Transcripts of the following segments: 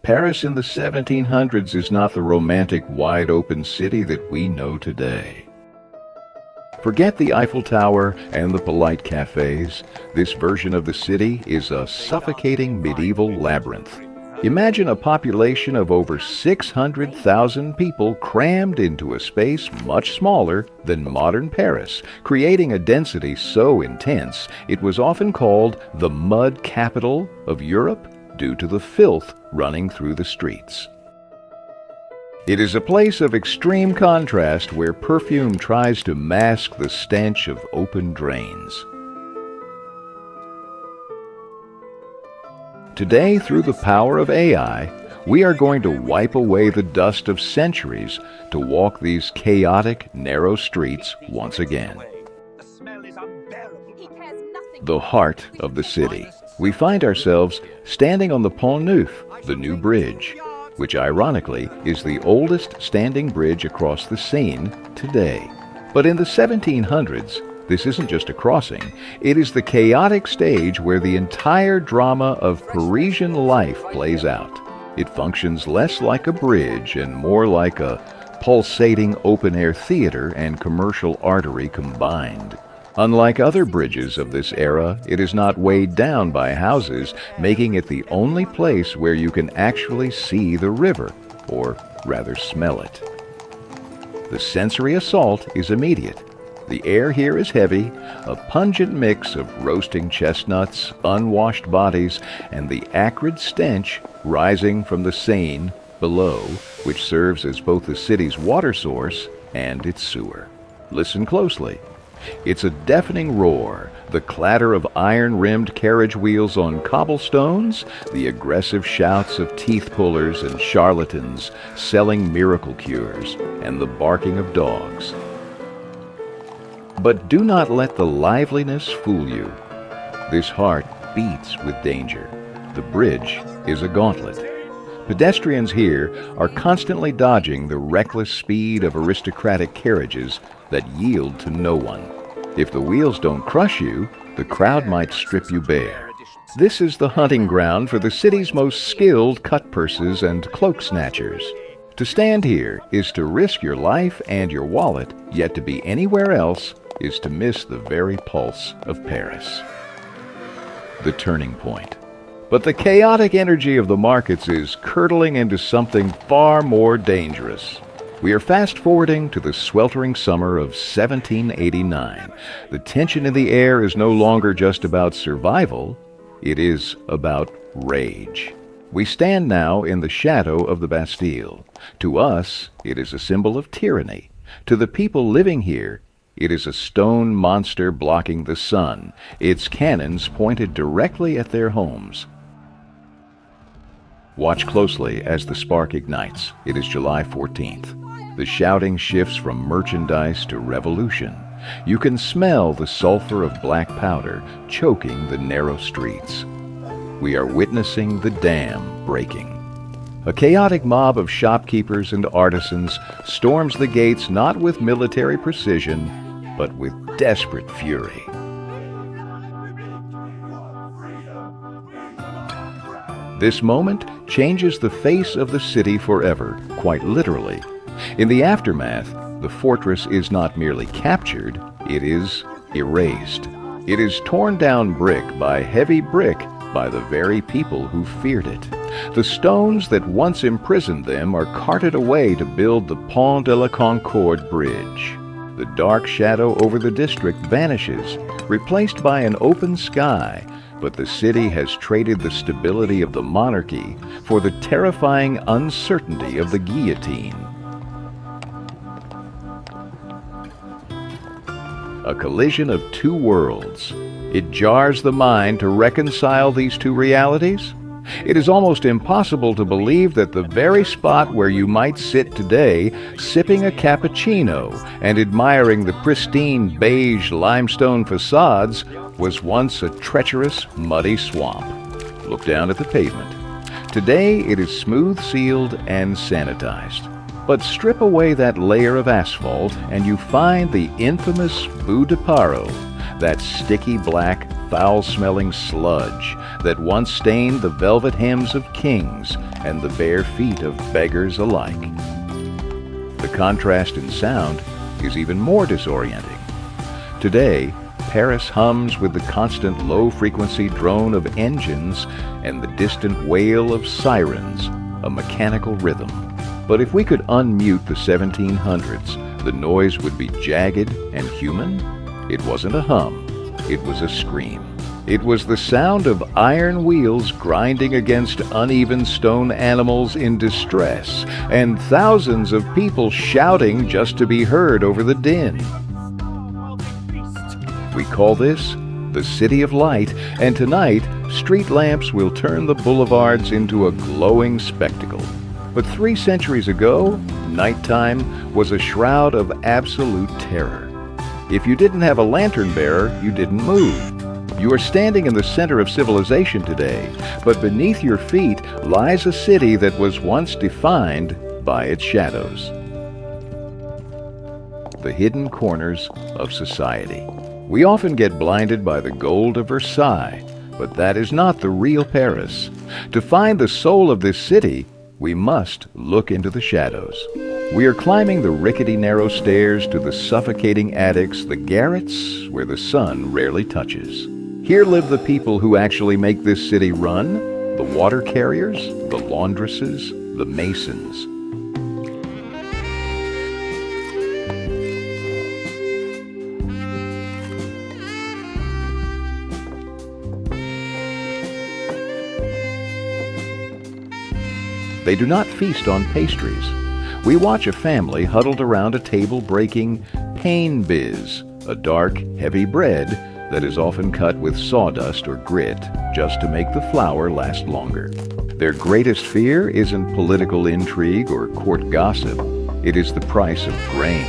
Paris in the 1700s is not the romantic, wide-open city that we know today. Forget the Eiffel Tower and the polite cafes. This version of the city is a suffocating medieval labyrinth. Imagine a population of over 600,000 people crammed into a space much smaller than modern Paris, creating a density so intense it was often called the mud capital of Europe due to the filth running through the streets. It is a place of extreme contrast where perfume tries to mask the stench of open drains. Today, through the power of AI, we are going to wipe away the dust of centuries to walk these chaotic, narrow streets once again. The heart of the city. We find ourselves standing on the Pont Neuf, the new bridge, which ironically is the oldest standing bridge across the Seine today. But in the 1700s, this isn't just a crossing, it is the chaotic stage where the entire drama of Parisian life plays out. It functions less like a bridge and more like a pulsating open-air theater and commercial artery combined. Unlike other bridges of this era, it is not weighed down by houses, making it the only place where you can actually see the river, or rather smell it. The sensory assault is immediate. The air here is heavy, a pungent mix of roasting chestnuts, unwashed bodies, and the acrid stench rising from the Seine below, which serves as both the city's water source and its sewer. Listen closely. It's a deafening roar, the clatter of iron-rimmed carriage wheels on cobblestones, the aggressive shouts of teeth pullers and charlatans selling miracle cures, and the barking of dogs. But do not let the liveliness fool you. This heart beats with danger. The bridge is a gauntlet. Pedestrians here are constantly dodging the reckless speed of aristocratic carriages that yield to no one. If the wheels don't crush you, the crowd might strip you bare. This is the hunting ground for the city's most skilled cut-purses and cloak snatchers. To stand here is to risk your life and your wallet, yet to be anywhere else is to miss the very pulse of Paris. The turning point. But the chaotic energy of the markets is curdling into something far more dangerous. We are fast-forwarding to the sweltering summer of 1789. The tension in the air is no longer just about survival, it is about rage. We stand now in the shadow of the Bastille. To us, it is a symbol of tyranny. To the people living here, it is a stone monster blocking the sun, its cannons pointed directly at their homes. Watch closely as the spark ignites. It is July 14th. The shouting shifts from merchandise to revolution. You can smell the sulfur of black powder choking the narrow streets. We are witnessing the dam breaking. A chaotic mob of shopkeepers and artisans storms the gates not with military precision, but with desperate fury. This moment changes the face of the city forever, quite literally. In the aftermath, the fortress is not merely captured, it is erased. It is torn down brick by heavy brick by the very people who feared it. The stones that once imprisoned them are carted away to build the Pont de la Concorde bridge. The dark shadow over the district vanishes, replaced by an open sky, but the city has traded the stability of the monarchy for the terrifying uncertainty of the guillotine. A collision of two worlds. It jars the mind to reconcile these two realities. It is almost impossible to believe that the very spot where you might sit today, sipping a cappuccino and admiring the pristine beige limestone facades, was once a treacherous, muddy swamp. Look down at the pavement. Today it is smooth-sealed and sanitized. But strip away that layer of asphalt and you find the infamous boue de Paro, that sticky black, foul-smelling sludge that once stained the velvet hems of kings and the bare feet of beggars alike. The contrast in sound is even more disorienting. Today, Paris hums with the constant low-frequency drone of engines and the distant wail of sirens, a mechanical rhythm. But if we could unmute the 1700s, the noise would be jagged and human. It wasn't a hum, it was a scream. It was the sound of iron wheels grinding against uneven stone animals in distress, and thousands of people shouting just to be heard over the din. We call this the City of Light, and tonight, street lamps will turn the boulevards into a glowing spectacle. But 3 centuries ago, nighttime was a shroud of absolute terror. If you didn't have a lantern bearer, you didn't move. You are standing in the center of civilization today, but beneath your feet lies a city that was once defined by its shadows. The hidden corners of society. We often get blinded by the gold of Versailles, but that is not the real Paris. To find the soul of this city, we must look into the shadows. We are climbing the rickety narrow stairs to the suffocating attics, the garrets where the sun rarely touches. Here live the people who actually make this city run, the water carriers, the laundresses, the masons. They do not feast on pastries. We watch a family huddled around a table breaking pain biz, a dark, heavy bread that is often cut with sawdust or grit just to make the flour last longer. Their greatest fear isn't political intrigue or court gossip. It is the price of grain.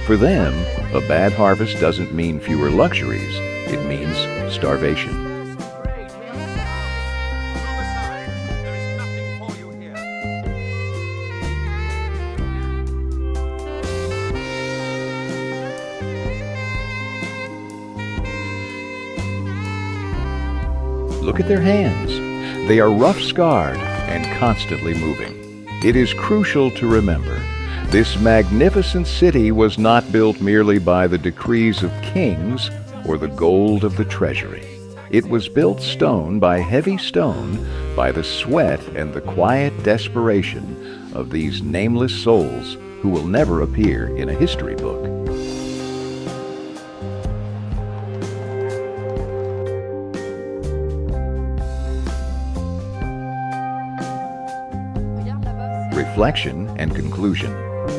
For them, a bad harvest doesn't mean fewer luxuries. It means starvation. Look at their hands. They are rough-scarred and constantly moving. It is crucial to remember, this magnificent city was not built merely by the decrees of kings or the gold of the treasury. It was built stone by heavy stone, by the sweat and the quiet desperation of these nameless souls who will never appear in a history book. Reflection and conclusion.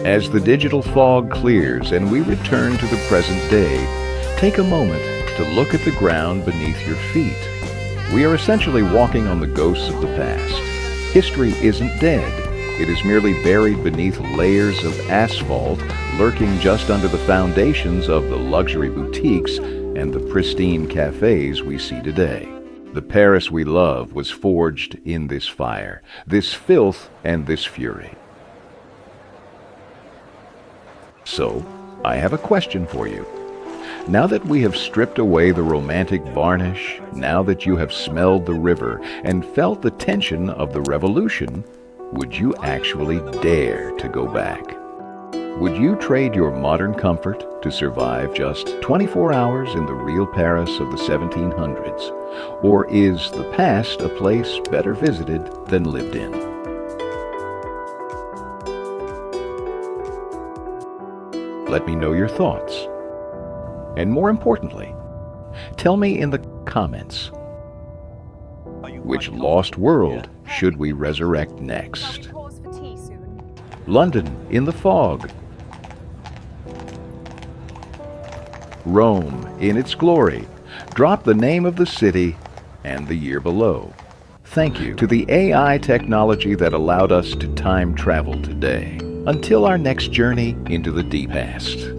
As the digital fog clears and we return to the present day, take a moment to look at the ground beneath your feet. We are essentially walking on the ghosts of the past. History isn't dead. It is merely buried beneath layers of asphalt, lurking just under the foundations of the luxury boutiques and the pristine cafes we see today. The Paris we love was forged in this fire, this filth and this fury. So, I have a question for you. Now that we have stripped away the romantic varnish, now that you have smelled the river and felt the tension of the revolution, would you actually dare to go back? Would you trade your modern comfort to survive just 24 hours in the real Paris of the 1700s? Or is the past a place better visited than lived in? Let me know your thoughts. And more importantly, tell me in the comments, which lost world should we resurrect next? London in the fog. Rome in its glory. Drop the name of the city and the year below. Thank you to the AI technology that allowed us to time travel today. Until our next journey into the deep past.